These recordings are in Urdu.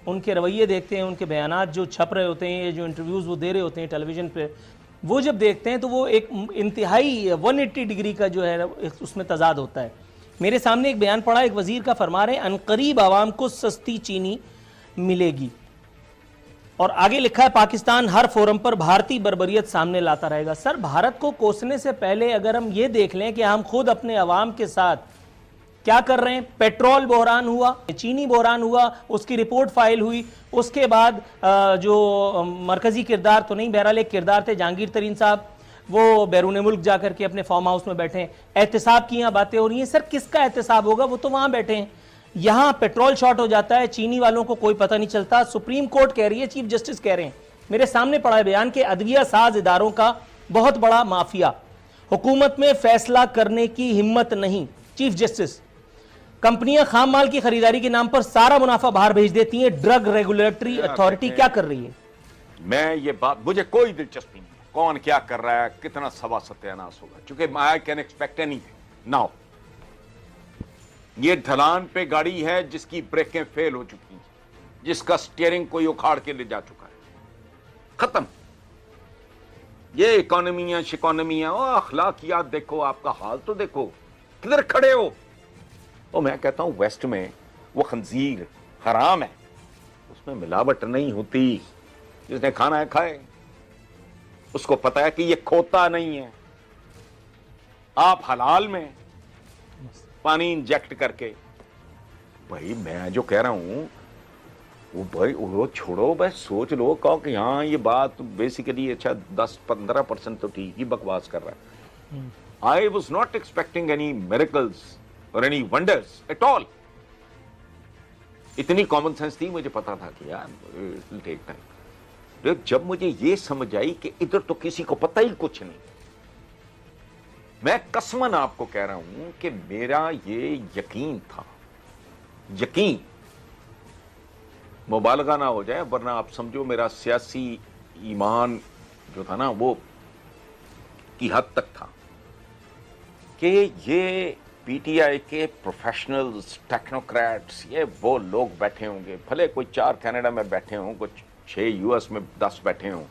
ان کے رویے دیکھتے ہیں, ان کے بیانات جو چھپ رہے ہوتے ہیں, جو انٹرویوز وہ دے رہے ہوتے ہیں ٹیلی ویژن پہ, وہ جب دیکھتے ہیں تو وہ ایک انتہائی 180 ڈگری کا جو ہے اس میں تضاد ہوتا ہے. میرے سامنے ایک بیان پڑا, ایک وزیر کا فرما رہے ہیں عنقریب عوام کو سستی چینی ملے گی, اور آگے لکھا ہے پاکستان ہر فورم پر بھارتی بربریت سامنے لاتا رہے گا. سر, بھارت کو کوسنے سے پہلے اگر ہم یہ دیکھ لیں کہ ہم خود اپنے عوام کے ساتھ کیا کر رہے ہیں, پیٹرول بحران ہوا, چینی بحران ہوا, اس کی رپورٹ فائل ہوئی, اس کے بعد جو مرکزی کردار تو نہیں, بہرحال ایک کردار تھے جہانگیر ترین صاحب, وہ بیرون ملک جا کر کے اپنے فارم ہاؤس میں بیٹھے ہیں, احتساب کی یہاں باتیں ہو رہی ہیں. سر, کس کا احتساب ہوگا, وہ تو وہاں بیٹھے ہیں. یہاں پیٹرول شارٹ ہو جاتا ہے, چینی والوں کو کوئی پتہ نہیں چلتا. سپریم کورٹ کہہ رہی ہے, چیف جسٹس کہہ رہے ہیں, میرے سامنے پڑا ہے بیان کہ ادویہ ساز اداروں کا بہت بڑا مافیا, حکومت میں فیصلہ کرنے کی ہمت نہیں. چیف جسٹس, کمپنیاں خام مال کی خریداری کے نام پر سارا منافع باہر بھیج دیتی ہیں, ڈرگ ریگولیٹری اتھارٹی کیا کر رہی ہے؟ میں یہ بات, مجھے کوئی دلچسپی نہیں کون کیا کر رہا ہے, کتنا سوا ستیاناس ہوگا, چونکہ I can expect anything now. یہ ڈھلان پہ گاڑی ہے جس کی بریکیں فیل ہو چکی ہیں, جس کا سٹیئرنگ کوئی اکھاڑ کے لے جا چکا ہے, ختم. یہ اکانومیاں شکانومیاں, اخلاقیات دیکھو, آپ کا حال تو دیکھو, کدھر کھڑے ہو. تو میں کہتا ہوں ویسٹ میں وہ خنزیر حرام ہے, اس میں ملاوٹ نہیں ہوتی, جس نے کھانا ہے کھائے, اس کو پتا ہے کہ یہ کھوتا نہیں ہے. آپ حلال میں پانی انجیکٹ کر کے, بھائی میں جو کہہ رہا ہوں وہ بھائی وہ چھوڑو, بھائی سوچ لو کہ ہاں یہ بات بیسیکلی اچھا 10-15% تو ٹھیک ہی بکواس کر رہا ہے. I was not expecting any miracles or any wonders at all. اتنی کامن سینس تھی, مجھے پتا تھا کہ یار it will take time. جب مجھے یہ سمجھ آئی کہ ادھر تو کسی کو پتہ ہی کچھ نہیں, میں قسماً آپ کو کہہ رہا ہوں کہ میرا یہ یقین تھا, یقین, مبالغہ نہ ہو جائے ورنہ آپ سمجھو میرا سیاسی ایمان جو تھا نا وہ کی حد تک تھا کہ یہ پی ٹی آئی کے پروفیشنلز, ٹیکنوکریٹس, یہ وہ لوگ بیٹھے ہوں گے, بھلے کوئی 4 کینیڈا میں بیٹھے ہوں, کچھ 6 US میں 10 بیٹھے ہوں,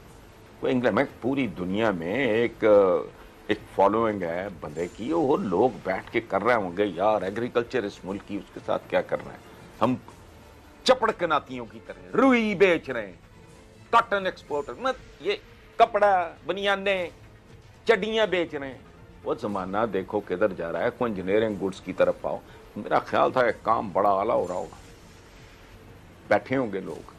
کوئی انگلینڈ میں, پوری دنیا میں ایک فالوئنگ ہے بندے کی, وہ لوگ بیٹھ کے کر رہے ہوں گے یار ایگریکلچر اس ملک کی, اس کے ساتھ کیا کر رہے ہیں ہم, چپڑ کناتیوں کی طرح روئی بیچ رہے ہیں, کاٹن ایکسپورٹر, یہ کپڑا بنیانیں چڈیاں بیچ رہے ہیں. وہ زمانہ دیکھو کدھر جا رہا ہے, کوئی انجینئرنگ گڈس کی طرف آؤ. میرا خیال تھا ایک کام بڑا اعلیٰ ہو رہا ہوگا, بیٹھے ہوں گے لوگ,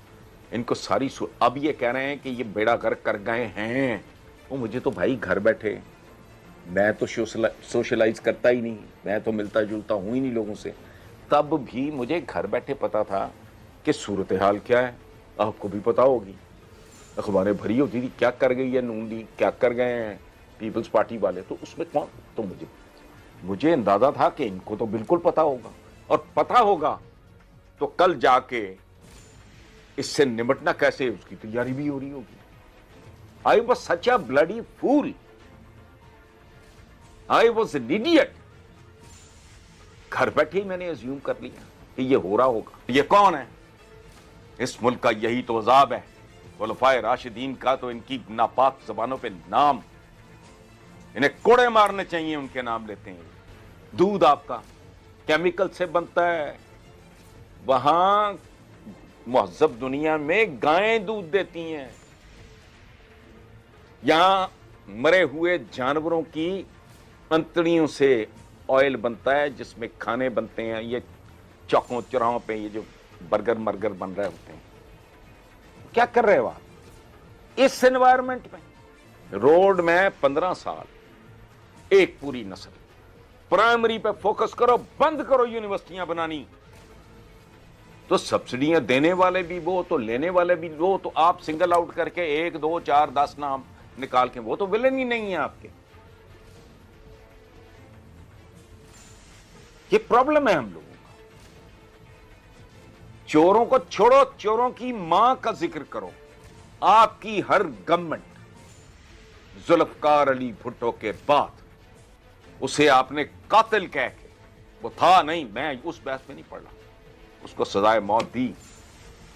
ان کو ساری اب یہ کہہ رہے ہیں کہ یہ بیڑا غرق کر گئے ہیں. وہ مجھے تو بھائی گھر بیٹھے, میں تو سوشلائز کرتا ہی نہیں, میں تو ملتا جلتا ہوں ہی نہیں لوگوں سے, تب بھی مجھے گھر بیٹھے پتا تھا کہ صورتحال کیا ہے. آپ کو بھی پتا ہوگی, اخباریں بھری ہوتی تھی کیا کر گئی ہے نون لیگ, کیا کر گئے ہیں پیپلز پارٹی والے. تو اس میں کون, تو مجھے اندازہ تھا کہ ان کو تو بالکل پتا ہوگا, اور پتا ہوگا تو کل جا کے اس سے نمٹنا کیسے اس کی تیاری بھی ہو رہی ہوگی. I was such a bloody fool. I was an idiot. گھر بیٹھے ہی میں نے assume کر لیا کہ یہ ہو رہا ہوگا. یہ کون ہے؟ اس ملک کا یہی تو عذاب ہے. خلفائے راشدین کا تو ان کی ناپاک زبانوں پہ نام, انہیں کوڑے مارنے چاہیے, ان کے نام لیتے ہیں. دودھ آپ کا کیمیکل سے بنتا ہے, وہاں مہذب دنیا میں گائیں دودھ دیتی ہیں, یہاں مرے ہوئے جانوروں کی انتڑیوں سے آئل بنتا ہے جس میں کھانے بنتے ہیں. یہ چوکوں چوراہوں پہ یہ جو برگر مرگر بن رہے ہوتے ہیں, کیا کر رہے ہو آپ اس انوائرمنٹ میں؟ روڈ میں 15 سال, ایک پوری نسل. پرائمری پہ فوکس کرو, بند کرو یونیورسٹیاں بنانی. تو سبسڈیاں دینے والے بھی وہ, تو لینے والے بھی وہ, تو آپ سنگل آؤٹ کر کے 1 2 4 10 نام نکال کے, وہ تو ولن ہی نہیں ہے آپ کے. یہ پرابلم ہے ہم لوگوں کا. چوروں کو چھوڑو, چوروں کی ماں کا ذکر کرو. آپ کی ہر گورنمنٹ ذوالفقار علی بھٹو کے بعد اسے آپ نے قاتل کہہ کے, وہ تھا نہیں, میں اس بحث میں نہیں پڑ رہا, اس کو سزائے موت دی,